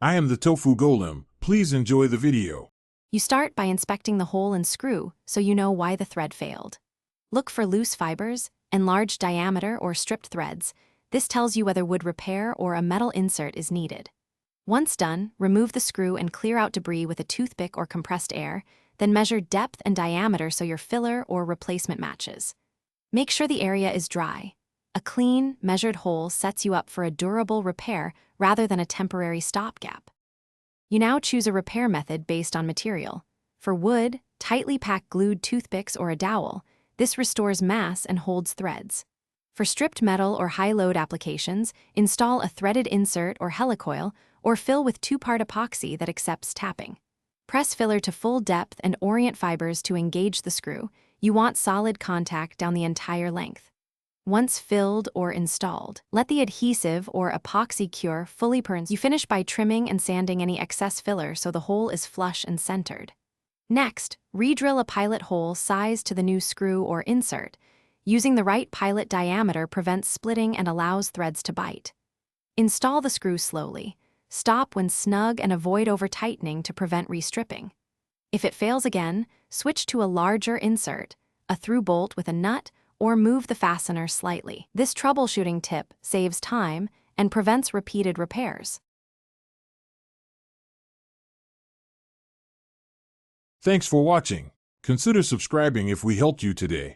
I am the tofu golem. Please enjoy the video. You start by inspecting the hole and screw so you know why the thread failed. Look for loose fibers, enlarged diameter, or stripped threads. This tells you whether wood repair or a metal insert is needed. Once done, remove the screw and clear out debris with a toothpick or compressed air, then measure depth and diameter so your filler or replacement matches. Make sure the area is dry. A clean, measured hole sets you up for a durable repair rather than a temporary stopgap. You now choose a repair method based on material. For wood, tightly pack glued toothpicks or a dowel. This restores mass and holds threads. For stripped metal or high-load applications, install a threaded insert or helicoil, or fill with 2-part epoxy that accepts tapping. Press filler to full depth and orient fibers to engage the screw. You want solid contact down the entire length. Once filled or installed, let the adhesive or epoxy cure fully burn. You finish by trimming and sanding any excess filler so the hole is flush and centered. Next, re-drill a pilot hole sized to the new screw or insert. Using the right pilot diameter prevents splitting and allows threads to bite. Install the screw slowly. Stop when snug and avoid over-tightening to prevent restripping. If it fails again, switch to a larger insert, a through bolt with a nut, or move the fastener slightly. This troubleshooting tip saves time and prevents repeated repairs. Thanks for watching. Consider subscribing if we helped you today.